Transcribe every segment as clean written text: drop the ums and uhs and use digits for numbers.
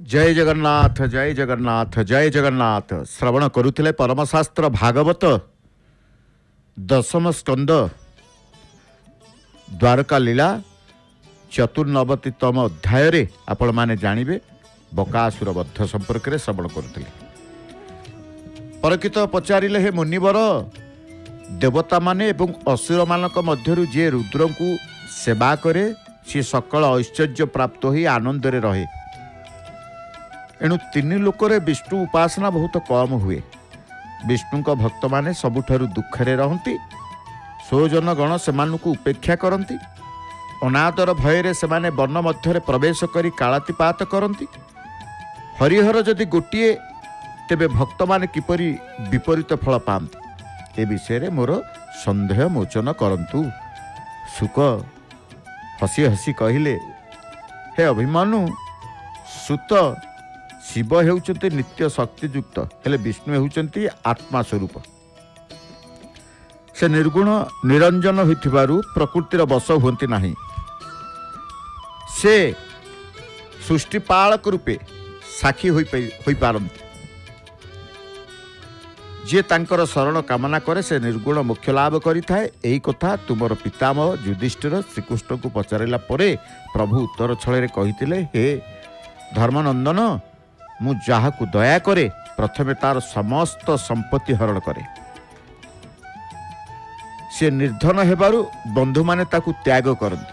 जय जगन्नाथ जय जगन्नाथ जय जगन्नाथ। श्रवण करुले परमशास्त्र भागवत दशम स्कंद द्वारका लीला चतुर्नवतितम अध्याय आपण माने जानिबे बकासुर वध संपर्क में श्रवण करुले। परकित पचारिले हे मुनिवर देवता माने एवं असुर मानक मध्यरु जे रुद्र को सेवा करे सी सकल ऐश्वर्य प्राप्त होई आनंद रे रहे। एणु तीन लोकरे विष्णु उपासना बहुत कम हुए। विष्णु का भक्त माने सबुठारु दुखरे रहंती। सोजन गण सेमानकु उपेक्षा करती। अनादर भୟରେ सेमाने वन मध्य प्रवेश करी कालातिपात करती। हरिहर जदि गोटिए तेबे भक्त माने किपरि विपरीत फल पाती ए विषय मोर संदेह मोचन करंतु। सुक हसी हसी कहिले, हे अभिमनु सुत शिव हेउचंती नित्य शक्तियुक्त हेले विष्णु हेउचंती आत्मा स्वरूप। से निर्गुण निरंजन होइथिबारु प्रकृतिर बस हुंती नाही। से सृष्टिपालक रूपे साक्षी होई पारंती। जे तांकर शरण कामना करे से निर्गुण मोक्ष लाभ करि थाए। एही कथा तुमर पितामह युधिष्ठिर श्रीकृष्ण को पचारिला परे प्रभु उत्तर छळे कहिथिले, हे धर्मनंदन मु जाहाकु दया करे प्रथमे तार समस्त संपत्ति हरण करे। से निर्धन हेबारु बंधु माने ताकु त्याग करନ୍ତି।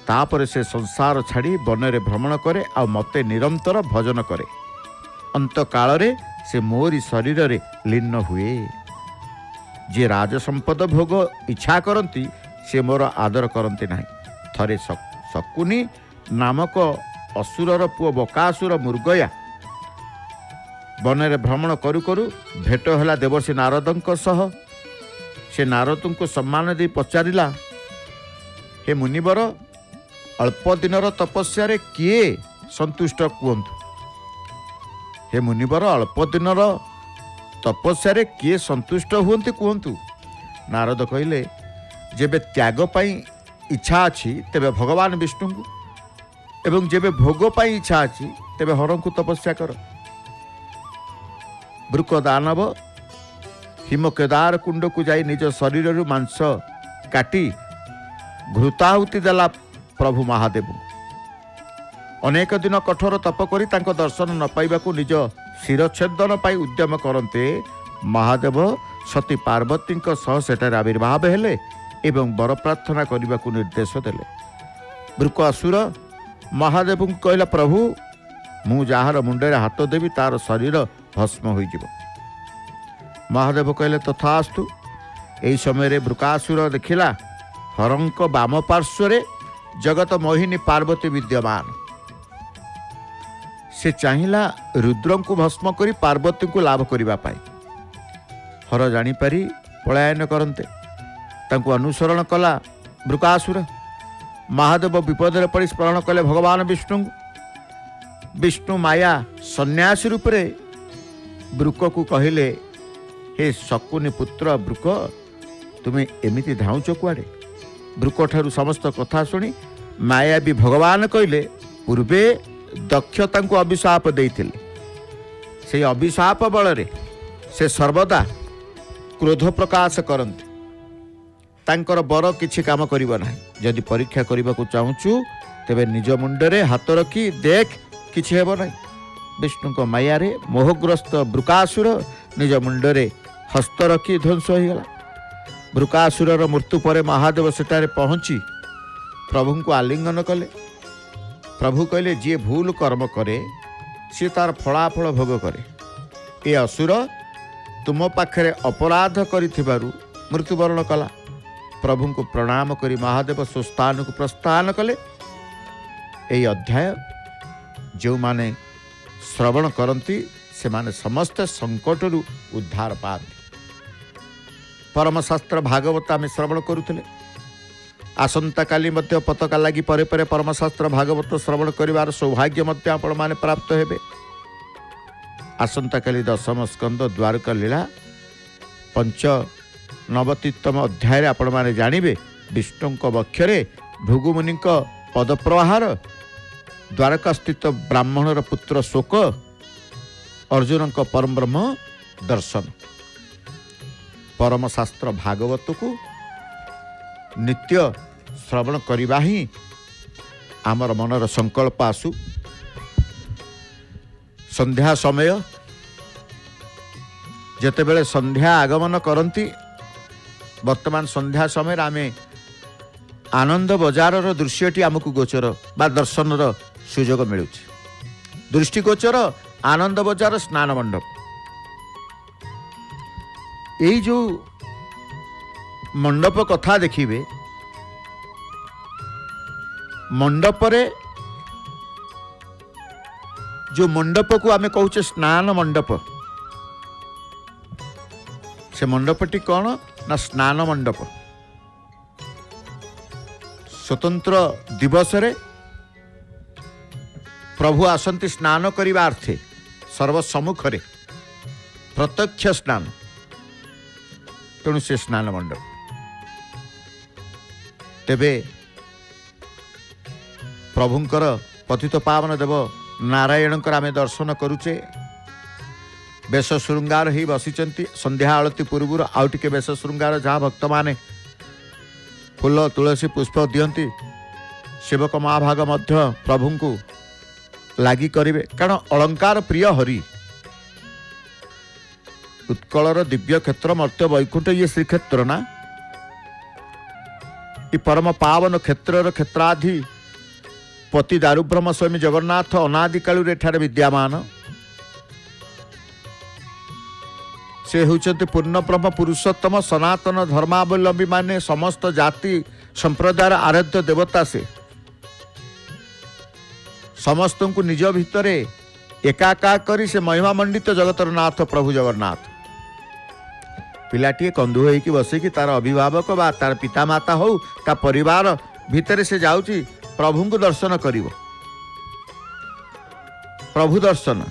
तापर से संसार छाड़ी बनरे भ्रमण करे आ मते निरंतर भजन करे। अंत काल रे से मोरी शरीर रे लीन हुए। जे राज संपद भोग इच्छा करନ୍ତି से मोर आदर करନ୍ତି नाही। थरे शकुनी नामक असुरर पुओ बकासुर मुर्गया बनरे भ्रमण करू करू भेट होला देवर्षि नारदंक सह। से नारद को सम्मान दे पचारिला, हे मुनिवर अल्प दिनर तपस्या रे किए संतुष्ट कुहतु। हे मुनिवर अल्प दिनर तपस्या रे किए संतुष्ट हुंती कुहतु। नारद कहिले, जेबे त्याग पाई इच्छा अछि तेबे भगवान विष्णु को, एवं जेबे भोग पाई इच्छा अछि तेबे हरं को तपस्या कर। वृक दानव हिम केदार कुंड को जाई निज शरीर मांस काटी घृताहुति देला प्रभु महादेव। अनेक दिन कठोर तप करी तांको दर्शन न पाइबाकू निज शिरछेदन पाई उद्यम करते महादेव सती पार्वती सह सेठारे आविर्भाव हेले एवं वर प्रार्थना करने निर्देश देले। वृक असुर महादेव को कहला, प्रभु मु जार मुंडे हाथ देवी तार शरीर भस्म हो। महादेव कहले, तथास्तु। एही समय वृकासुर देखिला हरंक बाम पार्श्वरे जगत मोहिनी पार्वती विद्यमान। से चाहिला रुद्र को भस्म करी पार्वती को लाभ करने पाई। हर जानीपारी पलायन करते तांको अनुसरण कला वृकासुर। महादेव विपदरे पड़ी स्मरण कले भगवान विष्णु। विष्णु माया सन्यासी रूप रे वृक को कहले, हे शकुनी पुत्र वृक तुम्हें एमिति धाउच कुआडे। वृक ठारू समस्त कथा शुणी माया भी भगवान कहले, पूर्वे दक्षता को अभिशाप देइथिले। से अभिशाप बल से सर्वदा क्रोध प्रकाश करते। तांकर बर किछि काम करिबो नाही। जदि परीक्षा करबा को चाहूचु तेबे निज मुंडरे हाथ रखी देख, किछि हेबो नाही। विष्णु को माया रे मोहग्रस्त वृकासुर निज मुंडरे हस्त रखी ध्वंस हो गला। वृकासुरर मृत्यु पर महादेव सेठारे पहुंची प्रभु को आलिंगन कले। प्रभु कहले, जी भूल कर्म करे सी तार फलाफल भोग करे। ए असुर तुम पाखरे अपराध करिथिबारु मृत्युवरण कला। प्रभु को प्रणाम करी महादेव सुस्थान को प्रस्थान कले। एई अध्याय जो माने श्रवण करती से माने समस्त संकटरू उद्धार पाते। परमशास्त्र भागवत आम श्रवण करुले। आसंता काली मध्य पताका लगी परे परे परमशास्त्र भागवत श्रवण करिवार सौभाग्य मध्य आपण माने प्राप्त हेबे। आसंता काली दशम स्कंद द्वारका लीला 95तम अध्याय आपण माने जानिबे विष्णु वक्षरे भृगुमुनि पदप्रहार द्वारका स्थित ब्राह्मणर पुत्र शोक अर्जुन का परम ब्रह्म दर्शन परम शास्त्र भागवत को नित्य श्रवण करवा ही आमर मनर संकल्प आसु। संध्या समय जेतेबेले संध्या आगमन करती वर्तमान संध्या समय आमे आनंद बजार दृश्यटी आमको गोचर बा दर्शन सुजोग मिलू। दृष्टिगोचर आनंद बजार स्नान मंडप यही जो मंडप कथा देखिए मंडपरे जो मंडप को आमे कहूचे स्नान मंडप से मंडपटी कौन ना स्नान मंडप। स्वतंत्र दिवस रे प्रभु आसंती स्नान करिबा अर्थे सर्वसम्मुख रे प्रत्यक्ष स्नान तेणु से स्नान मंडप। तेबे प्रभुंकर पतित पावन देव नारायणकर आमे दर्शन करुचे बेश श्रृंगार ही बसिचंती। संध्या आलती पूर्व आउ टिके बेश श्रृंगार जहाँ भक्त माने फूल तुलसी पुष्प दियंती सेवक महाभाग मध्य प्रभु को लागी करिवे कारण अलंकार प्रिय हरि। उत्कलर दिव्य क्षेत्र मर्त्य वैकुंठ ये श्रीक्षेत्र ना ये परम पावन क्षेत्र क्षेत्राधि पति दारुब्रह्म स्वामी जगन्नाथ अनादि कालु एठारे विद्यमान। से होचंती पूर्ण ब्रह्म पुरुषोत्तम सनातन धर्मावलंबी माने समस्त जाति संप्रदायर आराध्य देवता से समस्त को निज भितरे एकाका करी से महिमा मंडित जगतर नाथ प्रभु जगन्नाथ। पिलाटी कंदु होइकी बसिकी तार अभिभावक बा तार पितामाता हो ता परिवार भितरे से जाउची प्रभु को दर्शन करिवो। प्रभु दर्शन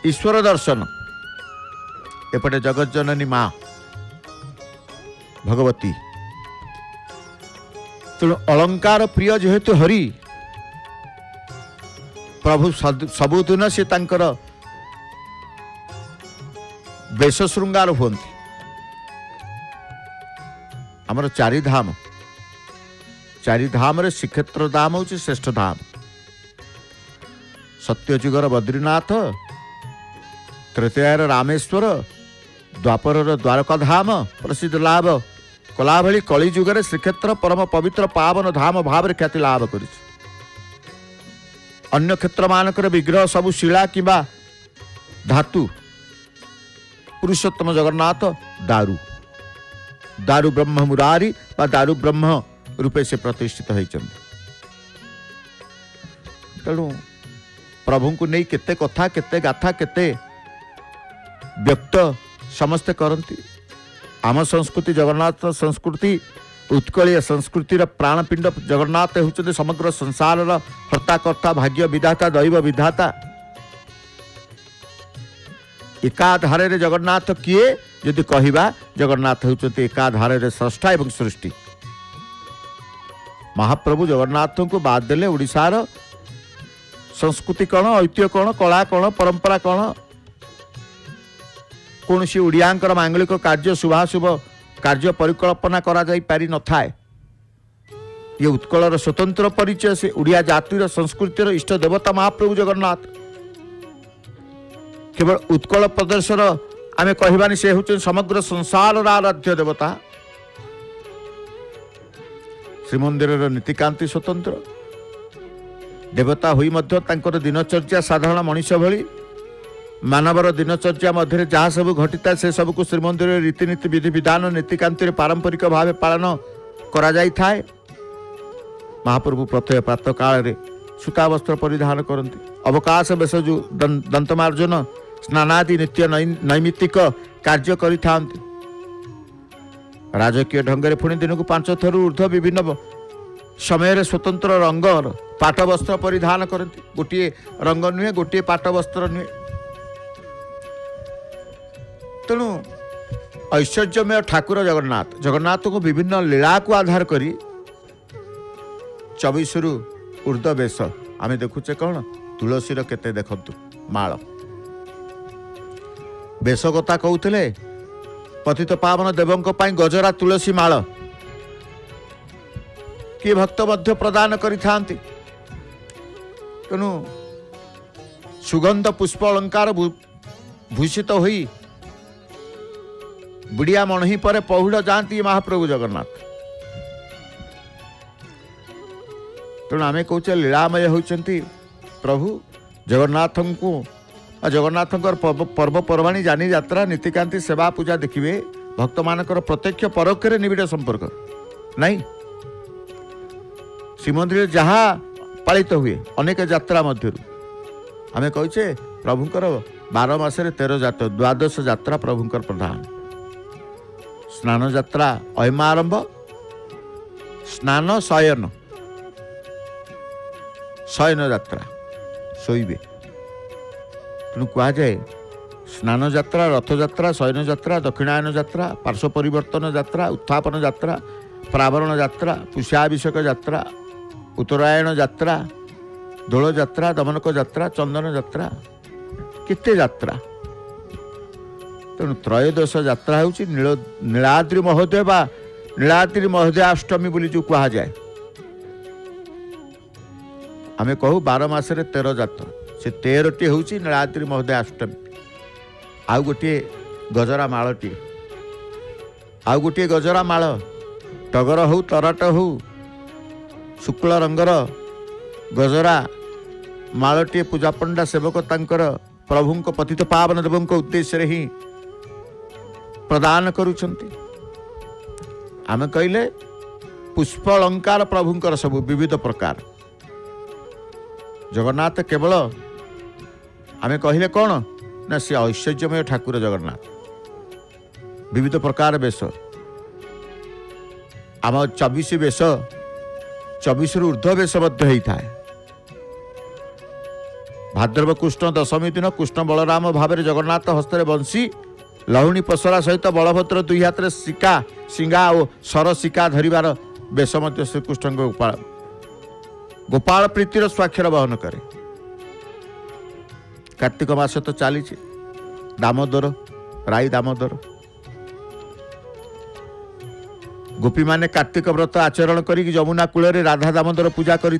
ईश्वर दर्शन एपटे जगत जननी माँ भगवती तेणु अलंकार प्रिय जेहेतु हरि प्रभु सबुदिन से तांकर बेश श्रृंगार हुंती। आमर चारिधाम रे श्रीक्षेत्र धाम हूँ श्रेष्ठ धाम। सत्यजुगर बद्रीनाथ तृतीयार रामेश्वर द्वापर द्वारका धाम प्रसिद्ध लाभ कला भली कली जुगरे श्रीक्षेत्र परम पवित्र पावन धाम भाव ख्याति लाभ कर। अन्य क्षेत्र मानकर विग्रह सबु शिला किंबा धातु पुरुषोत्तम जगन्नाथ दारु दारु ब्रह्म मुरारी बा दारु ब्रह्म रूपे से प्रतिष्ठित होती। तेणु प्रभु को नहीं केते कथा केते गाथा केते व्यक्त समस्ते करती। आम संस्कृति जगन्नाथ संस्कृति उत्कलीय संस्कृतिर प्राणपिंड जगन्नाथ होते समग्र संसार हर्ताकर्ता भाग्य विधाता दैव विधाता। एकाधारे रे जगन्नाथ किए यदि कहवा जगन्नाथ होते एकाधारे रे स्रष्टा एवं सृष्टि। महाप्रभु जगन्नाथ को बाद देले ओडिशार संस्कृति कौन ऐतिह्य कौन कला कौन परंपरा कौन कौन सी ओडियांकर मांगलिक कार्य शुभाशुभ कार्य परिकल्पना करा जाई पारि न थाए। ये उत्कलर स्वतंत्र परिचय से ओडिया जातिर संस्कृतिर इष्ट देवता महाप्रभु जगन्नाथ। केवल उत्कल प्रदेशर आमे कहबानी से होचन समग्र संसार आराध्य देवता। श्रीमंदिर नीतिकांति स्वतंत्र देवता हुई मध्य तांकर दिनचर्या साधारण मनीष भली मानवर दिनचर्या मध्य जहाँ सब घटिता से सब को श्रीमंदिर रीतिनीति विधि विधान नीतिकांति पारंपरिक भाव पालन करा जाई थाए। महाप्रभु प्रत्यय प्रातः काल सूता वस्त्र परिधान करती। अवकाश बेश जो दंतमार्जन स्नानादि नित्य नैमित्तिक कार्य करि थांती। राजकीय ढंग पुणी दिन को 5 थर ऊर्ध्व विभिन्न समय स्वतंत्र रंग पाट वस्त्र परिधान करती। गोटे रंग नुहे गोटे पाट वस्त्र नुहे। तेणु ऐश्वर्यमय ठाकुर जगन्नाथ जगन्नाथ को विभिन्न लीला को आधार करी 24 ऊर्ध्व वेश आमे देखुचे कौन तुलसीर केते देखंतु माळ बेश कथा कहते पतित पावन देवों पाई गजरा तुलसी माळ किए भक्त मध्य प्रदान करिथांती। तेणु सुगंध पुष्प अलंकार भूषित होई बुढ़िया मणही पर पहुड़ जाती महाप्रभु जगन्नाथ। तेणु आम कहे लीलामय होती प्रभु जगन्नाथ को जगन्नाथ पर्वपर्वाणी जानी यात्रा नीतिकांति सेवा पूजा देखिए भक्त मानकर प्रत्यक्ष परोक्ष निबिड़ संपर्क नहीं। श्रीमंदिर जहाँ पालित हुए अनेक यात्रा मध्य आम कहे प्रभुंकर 12 मासरे 13 जात्रा द्वादश यात्रा प्रभुंकर प्रधान स्नान यात्रा अहिमा आरंभ स्नान शयन शयन यात्रा शोइबे। तेणु कहुए स्नान यात्रा रथ यात्रा शयन यात्रा दक्षिणायन यात्रा पार्श्व परिवर्तन यात्रा उत्थापन यात्रा प्रावरण यात्रा पुष्याभिषेक यात्रा उत्तरायण यात्रा दोल यात्रा दमनक यात्रा चंदन यात्रा केते यात्रा। तेणु त्रयोदश यात्रा हूँ नीलाद्रि महोदय बा नीलाद्रि महोदय अष्टमी बोली जो कहा जाए आम कहू 12 मासरे 13 यात्रा से 13टी हूँ नीलाद्रि महोदय अष्टमी आउ गोटे गजरा मालटी आउ गोटे गजरा माल टगर हो तराट हो शुक्ल रंगर गजरा मालटी पूजा पंडा सेवक तांकर प्रभुंक पतित पावन देवों उद्देश्य ही प्रदान करुछंती। आमे कहले पुष्प अलंकार प्रभुंकर सब विविध प्रकार जगन्नाथ केवल आमे कहले कौन ना सी ऐश्वर्यमय ठाकुर जगन्नाथ विविध प्रकार बेश आम 24 बेश 24 ऊर्ध्व बेश होता है। भाद्रव कृष्ण दशमी दिन कृष्ण बलराम भाव जगन्नाथ हस्ते बंशी लहुणी पसरा सहित बलभद्र दुई हाथ में शिका सिंगा और सर शिका धरिबार बेश श्रीकृष्ण गोपाल गोपाल प्रीतिर स्वाक्षर बहन करे। कार्तिक मास तो चली दामोदर राई दामोदर गोपी माने कार्तिक व्रत आचरण करी जमुना कूल राधा दामोदर पूजा करि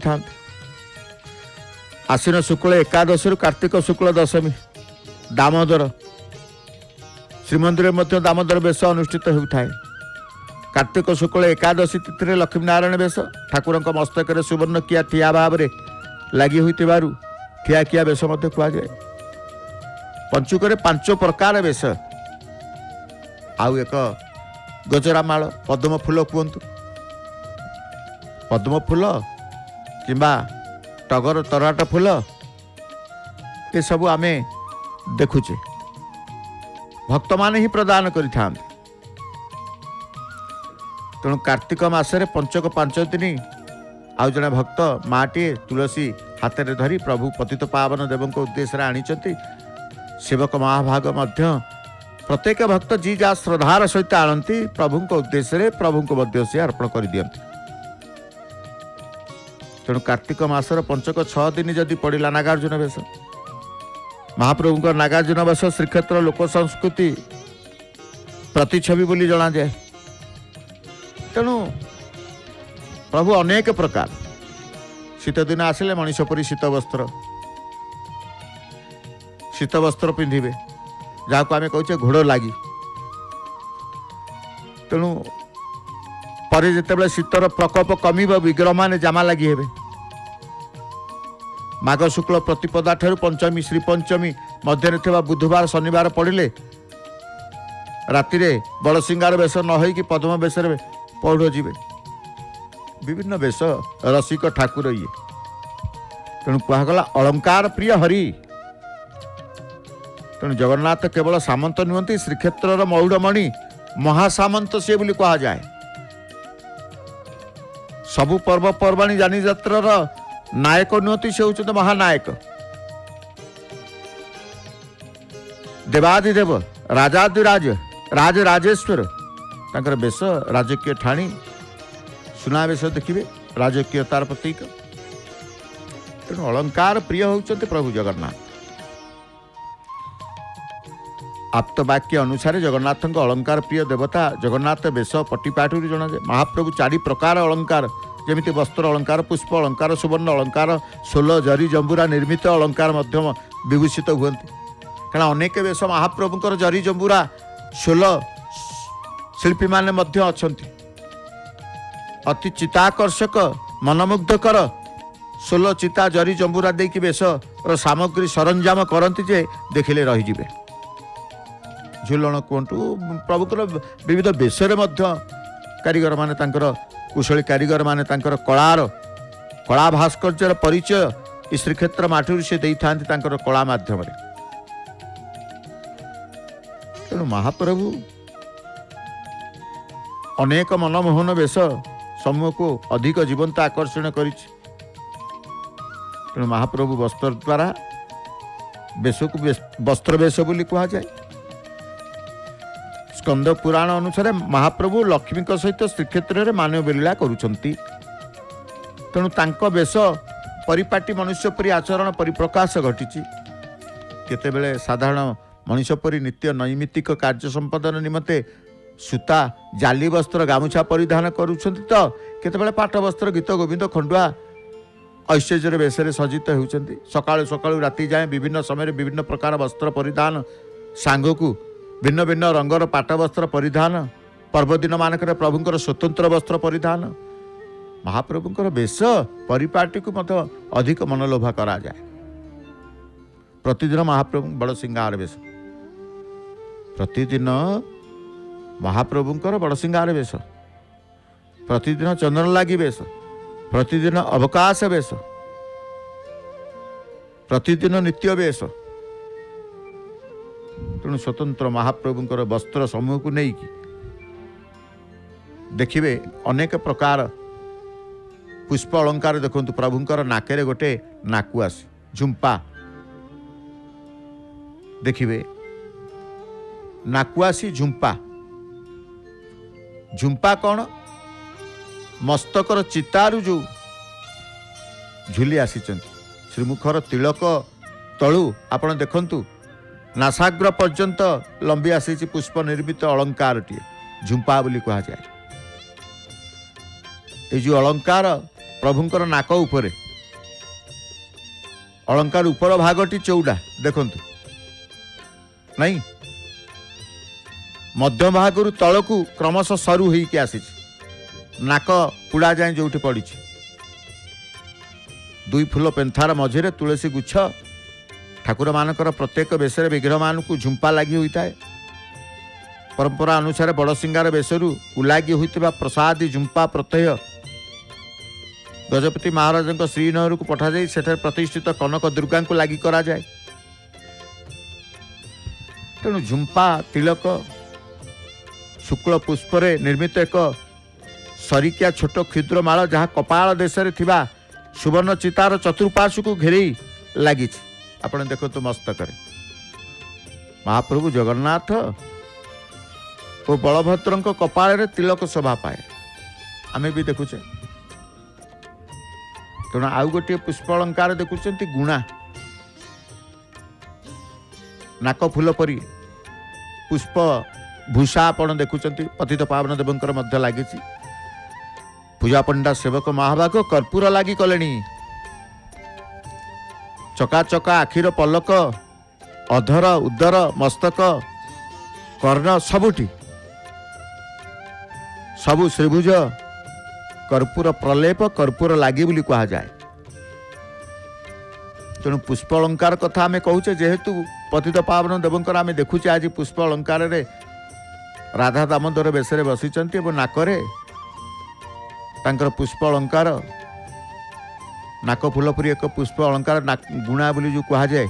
आश्विन शुक्ल एकादशी कार्तिक शुक्ल दशमी दामोदर श्रीमंदिर मध्य दामोदर बेश अनुष्ठित होता है। कार्तिक शुक्ल एकादशी तिथि लक्ष्मी नारायण बेश ठाकुर मस्तक सुवर्ण किया ठिया भाव लगी हुई ठिया किया बेश कहुए। पंचुक 5 प्रकार बेश आउ एक गजरा माल पद्म फूल कहतु पद्म फूल किंबा टगर तराट फूल ये सब आमे देखुचे भक्त माने ही प्रदान करिथां। तेणु कार्तिक मासरे पंचक 5 दिन आउ जड़े भक्त माटी तुलसी हाथ में धरी प्रभु पतित पावन देवों उद्देश्य आनीचंती। सेवक महाभाग मध्य प्रत्येक भक्त जी जहाँ श्रद्धार सहित आणती प्रभु उद्देश्य प्रभु मध्य से अर्पण कर दियंती। तेणु कार्तिक मासर पंचक 6 दिन जदि पड़ा नागार्जुन बेश महाप्रभु नागार्जुन बेश श्रीक्षेत्र लोक संस्कृति प्रतिछवि बोली जना जाए। तेणु प्रभु अनेक प्रकार शीत दिन आसिले मनीष परी शीत वस्त्र पिंधे जहाँ को आम कहे घोड़ लगी। तेणु पर जिते शीतर प्रकोप कमिब विग्रह माने जामा लगी हेबे। माघ शुक्ल प्रतिपदा ठारू पंचमी श्री पंचमी मध्य बुधवार शनिवार पड़े राति बड़सिंगार बेश न हो पद्म बेश पौढ़ जीवे विभिन्न बेश रसिक ठाकुर ये। तेणु कहगला अलंकार प्रिय हरि। तेणु जगन्नाथ केवल सामंत नुहति श्रीक्षेत्र मौढ़मणि महासामंत सी बोली कह जाए। सबु पर्वपर्वाणी जानी यात्रार नायक नुहति से होते महानायक देवादिदेव राजाधिराज राज राजेश्वर तांकर बेश राजकीय ठाणी सुना बेश देखिए राजकीयतार प्रतीक। तेणु अलंकार प्रिय होउछन्ति प्रभु जगन्नाथ। आप्तवाक्य अनुसार जगन्नाथ अलंकार प्रिय देवता जगन्नाथ बेश पट्टिपाठु जना जाए। महाप्रभु 4 प्रकार अलंकार जमिति वस्त्र अलंकार, पुष्प अलंकार, सुवर्ण अलंकार, सोल जरी जंबुरा निर्मित अलंकार मध्यम विभूषित हुअन्ति। कारण अनेक बेश महाप्रभुंकर जरी जंबुरा सोल शिल्पी माने मध्य अछन्ति। अति चिताकर्षक मनमुग्धकर सोल चिता जरी जंबुरा देकी बेश सामग्री सरंजाम करती जे देखिले रहीजिबे। झुलण कहतु प्रभुकर विविध बेशरे कारीगर माने तांकर कुशली कारीगर माने तांकर कला भास्कर्यर परिचय ई श्रीक्षेत्र माठुर से देई थांती तांकर कला माध्यम रे। तेणु महाप्रभु अनेक मनमोहन वेश समूह को अधिक जीवंत आकर्षण करिछि। तेणु महाप्रभु वस्त्र द्वारा वेश को वस्त्र वेश बोली कहा जाए। स्कंद पुराण अनुसार महाप्रभु लक्ष्मी सहित श्रीक्षेत्र में मानव लीला करुछंती। तेणु तांको वेश परिपाटी मनुष्य परी आचरण परिप्रकाश घटी। केतेबेले साधारण मनुष्य परी नित्य नैमित्तिक कार्य संपादन निमंते सूता जाली वस्त्र गामुछा परिधान करुछंती तो केतेबेले पाठ वस्त्र गीत गोविंद खंडुआ ऐश्वर्य वेशरे सज्जित होउछंती। सकाळु सकाळु राति जाए विभिन्न समय विभिन्न प्रकार वस्त्र परिधान सांगकू भिन्न भिन्न रंगर पाट वस्त्र परिधान पर्वदिन मानक प्रभुंकर स्वतंत्र वस्त्र परिधान महाप्रभुंकर वेश परिपाटी को मत अधिक मनलोभा करा जाए। प्रतिदिन महाप्रभु बड़ सिंगार वेश, प्रतिदिन महाप्रभुंकर बड़ सिंगार वेश, प्रतिदिन चंदन लागी वेश, प्रतिदिन अवकाश वेश, प्रतिदिन नित्य वेश। तेणु स्वतंत्र महाप्रभुंकर वस्त्र समूह को नहीं कि देखिए अनेक प्रकार पुष्प अलंकार देखु। प्रभुंकर नाकेरे गोटे नाकुआसी झुंपा देखिए, नाकुआसी झुंपा। झुंपा कौन? मस्तकर चितारू जो झुली आसी श्रीमुखर तिलक तलू आपण देखंतु नासाग्र पर्यंत लंबी आसी पुष्प निर्मित अलंकार टी झुंपा बोली कहा जाए। ये जो अलंकार प्रभुंकर नाक उपरे अलंकार उपर भागटी चौड़ा देखंतु नहीं, मध्य भागरु तलकू क्रमशः सरू होइके आसी नाक पुड़ा जाए जोठी पड़ी। दुई फूल पेंथार मझिरे तुलसी गुच्छ ठाकुर मानकर प्रत्येक वेशरे विग्रह मान को झुंपा लगी होता है। परंपरा अनुसार बड़ सिंगार वेशरू उलागी होता प्रसादी झुंपा प्रत्यय गजपति महाराज श्रीनगर को पठा जाए। सेठे प्रतिष्ठित कनक दुर्गा को लगी करा जाए। तेणु झुंपा तिलक शुक्ल पुष्परे निर्मित एक सरिकिया छोट क्षुद्र माल जहाँ कपाल देश में थिबा सुवर्ण चितार चतुर्पार्श्व को घेरे लगी। आपण देखो तो मस्तक महाप्रभु जगन्नाथ और बलभद्र कपाल तिलक शोभा पाए आमे भी देखुचे। तेणु आउ गोटे पुष्प अलंकार देखुं गुणा नाक फूल परी पुष्प भूषा आपण देखुं पतित पावन देवंकर मध्य लगी। पूजा पंडा सेवक महाभाग कर्पूर लगी कले। चका चका आखिर पलक अधर उदर मस्तक कर्ण सबुठी सबु श्रीभुज कर्पूर प्रलेप कर्पूर लगी बोली कहा जाए। तेणु पुष्प अलंकार कथा आमे कहूचे जेहेतु पतित पावन देवंकर आमे देखुचे आज पुष्प अलंकार रे राधा दामोदर बेशरे बसिचंती एवं नाकरे तांकर पुष्प अलंकार नाक फूलपुरी एक पुष्प अलंकार गुणा बोली जो कहा जाए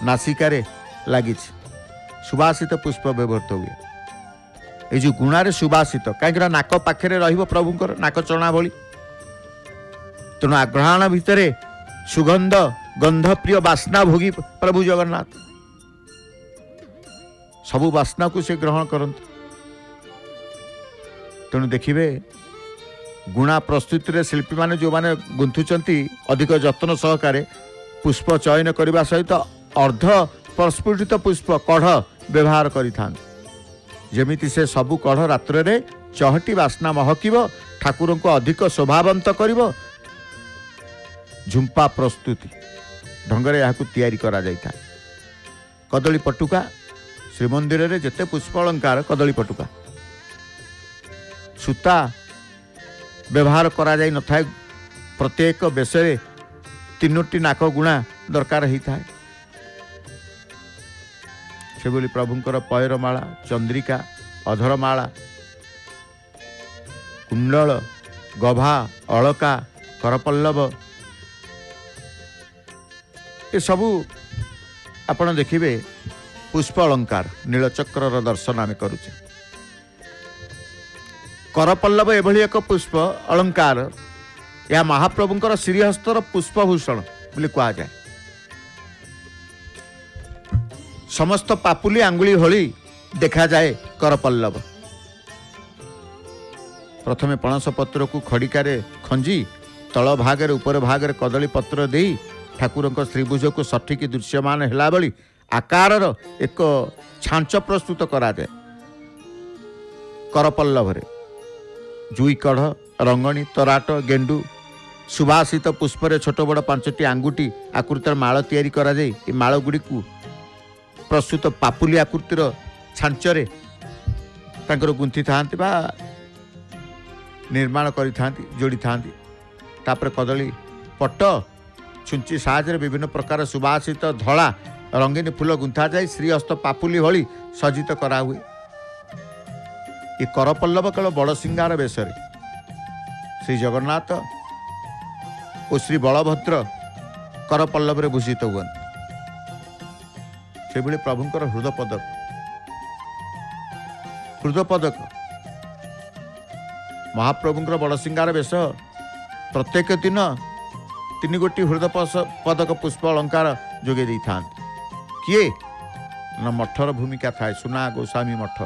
नासिकारे लगी सुबासित पुष्प व्यवहृत हुए। ये जो गुणारे सुबासित कहीं नाक पाखे रहिबो प्रभुंकर नाक चना भली। तेणु आग्रहण भितर सुगंध गंध प्रिय बास्ना भोगी प्रभु जगन्नाथ सबु बास्ना को से ग्रहण करते। तेणु देखिए गुणा प्रस्तुति रे शिल्पी माने जो माने गुंथुचंती अधिक जत्न सहकारे पुष्प चयन करने सहित अर्ध प्रस्फुटित पुष्प कढ़ व्यवहार जमिति से सबु कढ़ रात्र रे चहटी बास्ना महकिब ठाकुर को अधिक शोभावंत करिब झुंपा प्रस्तुति ढंगरे यहाँ तैयारी करा जाइथा। कदली पटुका श्रीमंदिर रे जेते पुष्प अलंकार कदली पटुका सूता व्यवहार करा जाई न थाए प्रत्येक बेशरे 3टी नाक गुणा दरकार होता है से बोली प्रभुंकर पयरमाला चंद्रिका अधरमाला कुंडल गभा अलका करपल्लव ये सबू आपण देखिए पुष्प अलंकार नीलचक्र दर्शन आम करुचे। करपल्लव एभली एक पुष्प अलंकार या महाप्रभुंकर श्रीहस्तर पुष्पभूषण बोली कह जाए। समस्त पापुली आंगुली होली देखा जाए करपल्लव। प्रथमे पणस पत्र को खड़िकारे खंजी तल भागरे उपर भागरे कदली पत्र देई ठाकुर श्रीभुज को सठिक दृश्यमान है भली आकार एक छांच प्रस्तुत करा जाए। करपल्लव रे जुई कढ़ रंगणी तराट गेंडू सुभाषित पुष्पर छोट बड़ 5टी आंगुठी आकृतिर माଳ तैयारी करा जाए। ये माळ गुड़ी को प्रस्तुत पापुली आकृतिर छांचरे तांकर गुंथि थांती बा निर्माण करि थांती जोड़ी थांती। तापर कदली पट छुंची साहाଯ୍ୟରେ विभिन्न प्रकार सुभाषित धला रंगीन फूल गुंथा जाए श्रीहस्त पापुली भली सज्जित करा हुए। ये करपल्लव केवल बड़ सिंगार बेशरे श्री जगन्नाथ और श्री बलभद्र करपल्लव भूषित हुए। से भली प्रभुंकर हृदय पदक महाप्रभुंकर बड़ सिंगार बेश प्रत्येक दिन 3 गोटी हृदय पदक पुष्प अलंकार जोगे दी था। किए ना मठर भूमिका थाए सुना गोस्वामी मठ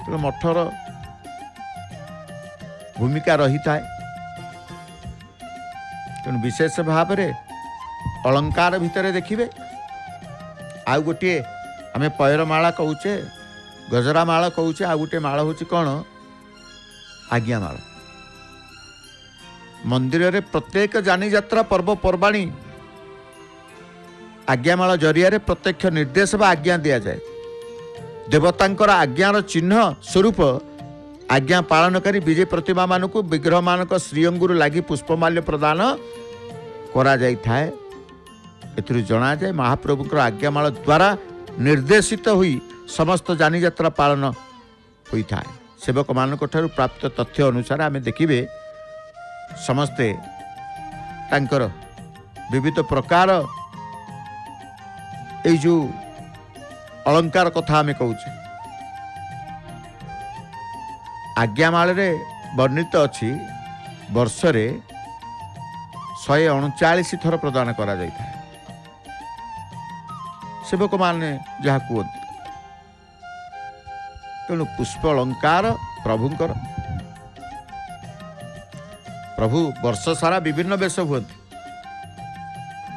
तो मठर भूमिका रही थाए तेणु विशेष भाव में अलंकार भितर देखिए आउ गोटे आम पयरमाला कहूचे गजरा माला कहूचे आ गोटे माला हूँ कौन आज्ञामाला। मंदिर रे प्रत्येक जानी यात्रा पर्वपर्वाणी आज्ञामाला जरिया प्रत्यक्ष निर्देश बा आज्ञा दिया जाए। देवतांकर आज्ञार चिन्ह स्वरूप आज्ञा पालनकारी विजय प्रतिमा मानक विग्रह मानक श्रीअंगुर लगी पुष्पमाल्य प्रदान करा जाई थाए। एथिरु जना जाए महाप्रभुंकर आज्ञामाला द्वारा निर्देशित हुई समस्त जानी यात्रा पालन होई थाए। सेवक मानक ठारू प्राप्त तथ्य अनुसार आमे देखिबे समस्ते तांकर विविध प्रकार ए जो अलंकार कथा आमे कहूचे आज्ञामाल रे वर्णित अच्छी वर्षरे 139 थर प्रदान करा जाई था। सेवक माने जहा कहते तेणु पुष्प अलंकार प्रभुंकर प्रभु वर्ष सारा विभिन्न वेश हुए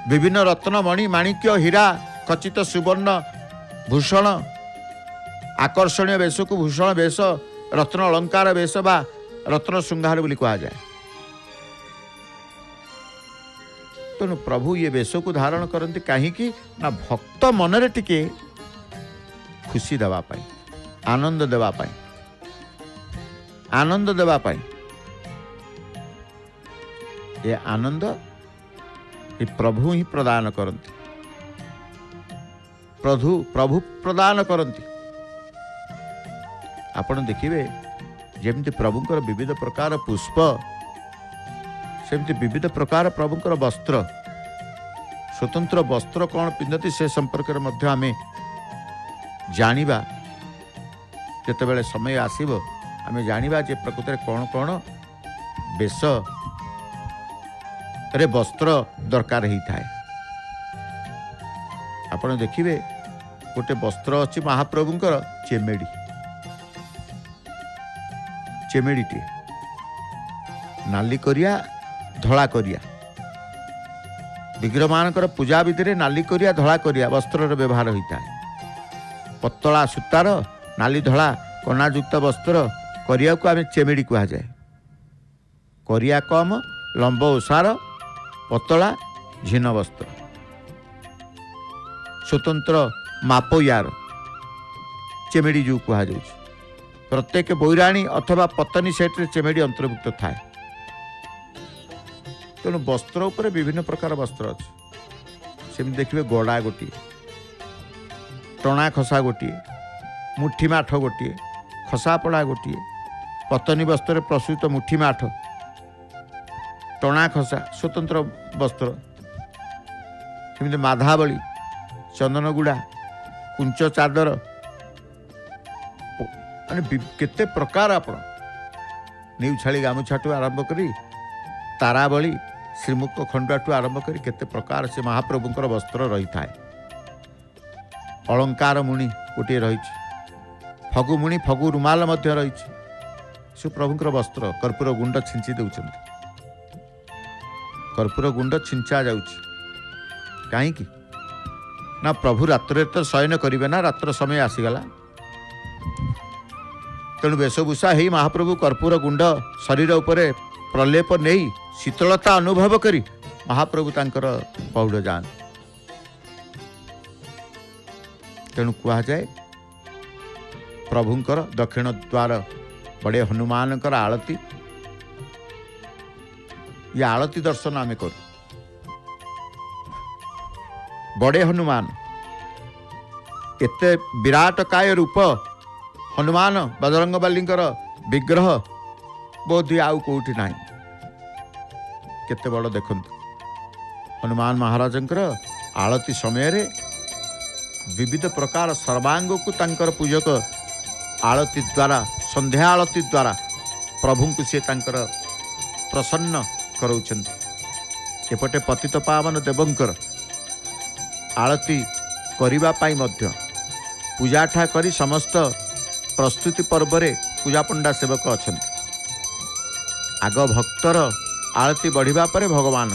विभिन्न रत्न मणि माणिक्य हीरा खचित सुवर्ण भूषण आकर्षणीय वेश को भूषण वेश रत्न अलंकार वेश बा रत्न श्रृंगार बोली कहा जाए। तेणु प्रभु ये वेश को धारण करते कहीं ना भक्त मनरे टिके खुशी देवा पाई आनंद देवा पाई आनंद देवा पाई ये आनंद ये प्रभु ही प्रदान करते प्रभु प्रदान करती। आपण देखिए जमती प्रभुंकर विविध प्रकार पुष्प सेमती विविध प्रकार प्रभुंकर वस्त्र स्वतंत्र वस्त्र कौन पिंधती से संपर्क में आम जानिबा जितेबाला समय आसीबो आम जानिबा जे प्रकृत में कौन कौन बेश रे वस्त्र दरकार ही थाए। आपण देखिए गोटे वस्त्र अच्छी महाप्रभुंकर चेमेड़ी चेमेड़ीटे नाली करिया धला करिया विग्रह मानकर पूजा विधि नाली करिया धला करिया वस्त्र व्यवहार होता है। पतला सूतार नाली धला कनायुक्त वस्त्र करिया को आम चेमेड़ी कह जाए। करिया कम लंब ओसार पतला झीन वस्त्र स्वतंत्र माप यार चेमेड़ी जो कह जाए। प्रत्येक बैराणी अथवा पतनी सेट्रे चेमेड़ी अंतर्भुक्त थाए। तेणु वस्त्र उपर विभिन्न प्रकार वस्त्र अच्छे सेम देखिए गड़ा गोटे टणा खसा गोटे मुठी माठ गोटे खसापड़ा गोटे पतनी वस्त्र प्रस्तुत मुठी माठ टणा खसा स्वतंत्र वस्त्र सेमती माधावली चंदनगुड़ा कुंच चादर माने केते प्रकार आपण न्यूछाड़ी गामुछाठू आरंभ करी तारावली श्रीमुख खंडाठू आरंभ करी केते प्रकार से महाप्रभुंकर वस्त्र रही थाए। अलंकार मुनि गोटे रही फगु मुनि फगु रुमाल मध्य रही सुप्रभुंकर वस्त्र कर्पूर गुंड छिंची दौरान कर्पूर गुंड छिंचा जाउछि कहीं ना प्रभु रात्रे तो शयन करिवे ना रात्र समय आसीगला तेणु वेशभूषा ही महाप्रभु कर्पूर गुंड शरीर उपरे प्रलेप नहीं शीतलता अनुभव करी महाप्रभु तांकर पौड़ जान। तेणु कह जाए प्रभुंकर दक्षिण द्वार बड़े हनुमानकर आलती ये आलती दर्शन आमे करू। बड़े हनुमान एते विराट काय रूप हनुमान बजरंगबलींकर विग्रह बोधि आउ कोठी नाही केते बड़ देखंतु हनुमान महाराजंकर आलती समय रे विविध प्रकार सर्वांग को तांकर पूजक आलती द्वारा संध्या आलती द्वारा प्रभु को से तांकर प्रसन्न करौछंती। एपटे पतित पावन देवंकर आलती करिबा पाई मध्य पूजाठा करी समस्त प्रस्तुति पर्व रे पूजा पंडा सेवक अछंती। आग भक्तर आलती बढ़िबा परे भगवान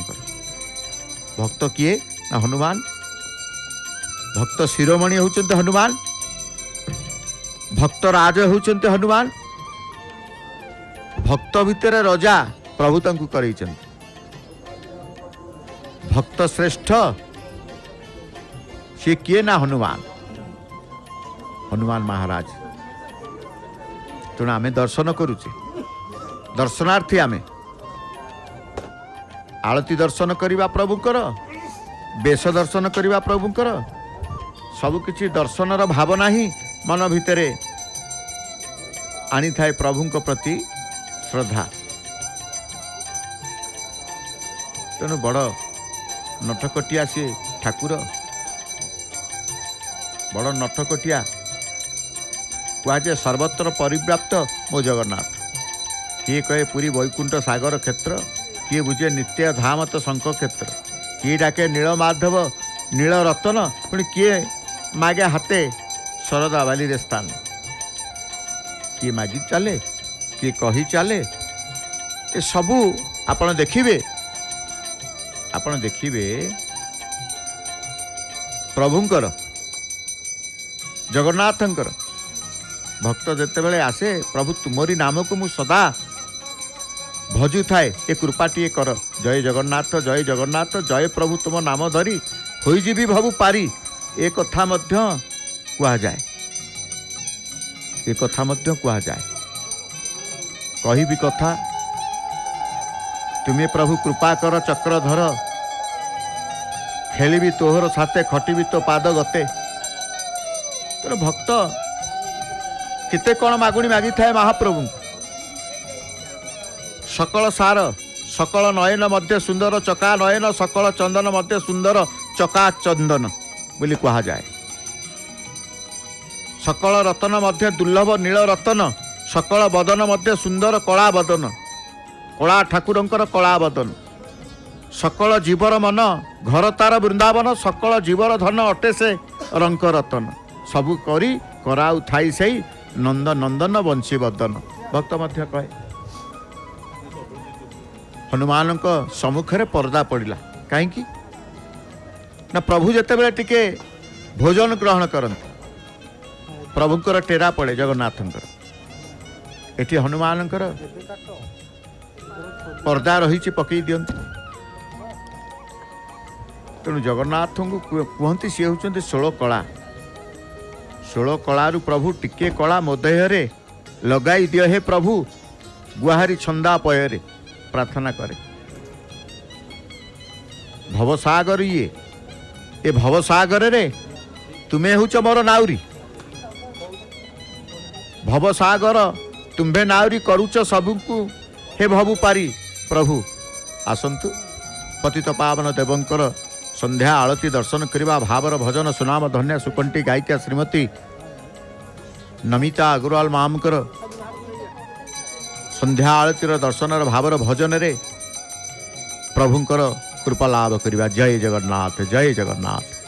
भक्त किए ना हनुमान भक्त शिरोमणि होचंते हनुमान भक्त राज होचंते हनुमान भक्त भितर रजा प्रभु तंकु करैचंते। भक्त श्रेष्ठ से किए ना हनुमान हनुमान महाराज। तेणु आमे दर्शन करुचे दर्शनार्थी आमे आलती दर्शन करिबा प्रभुकर बेश दर्शन करिबा प्रभुकर सबु किछि दर्शनर भावना ही मन भितरे आनी थाए प्रभुंक प्रति श्रद्धा। तेणु बड़ नटकटिया सी ठाकुर बड़ नटकटिया कहुए सर्वत्र परिव्याप्त मो जगन्नाथ। किए कहे पुरी वैकुंठ सागर क्षेत्र किए बुझे नित्य धामत शंख क्षेत्र किए डाके नीलमाधव नील रतन पुणी किए मागे हाथे शरदा बाली रे स्थान किए मागी चले किए कही चले ए सबू आपण देखिबे प्रभुंकर जगन्नाथंकर भक्त जेते बेले आसे प्रभु तुमरी नाम को मु सदा भजु थाए ए कृपाटी कर जय जगन्नाथ जय प्रभु तुम नाम धरी होई जीवी भवु पारी ए कथा मध्य कुआ जाए कही भी कथा तुम्हें प्रभु कृपा कर चक्रधर खेली भी तोहर साथे खटी भी तो पाद गते। तेरे भक्त केते कौन मागुणी मागी थाए महाप्रभु सकल सार सकल नयन मध्य सुंदर चका नयन सकल चंदन मध्य सुंदर चका चंदन बोली कहा जाए। सकल रतन मध्य दुर्लभ नील रतन सकल बदन मध्य सुंदर कला बदन कला ठाकुरंकर कला बदन सकल जीवर मन घर तार वृंदावन सकल जीवर धन अटे से रंक रतन सबु करी कराउ थाई सही नंद नंदन बंशी बदन भक्त मध्य कहे हनुमान सम्मुखें पर्दा पड़ा कहीं ना प्रभु जिते टिके भोजन ग्रहण करते प्रभुंकर टेरा पड़े जगन्नाथंकर एटी हनुमानंकर पर्दा रही पकई दियंती तेणु जगन्नाथ को कहते सी होती 16 कला 16 कलारू प्रभु टिके कला मो देहरे लगाई दियो हे प्रभु गुहारी छंदा पୟରେ प्रार्थना करे भवसागर ये भवसागर रे तुम्हें होच मोर नाउरी भवसागर तुम्भे नाउरी करुच सबको हे भवु पारी प्रभु आसंतु पतित पावन देवंकर संध्या आळती दर्शन करवा भावर भजन सुनाम धन्य सुकंठी गायिका श्रीमती नमिता अग्रवाल मामकर संध्या आळतीर दर्शन भावर भजन रे प्रभुंकर कृपा लाभ करवा। जय जगन्नाथ जय जगन्नाथ।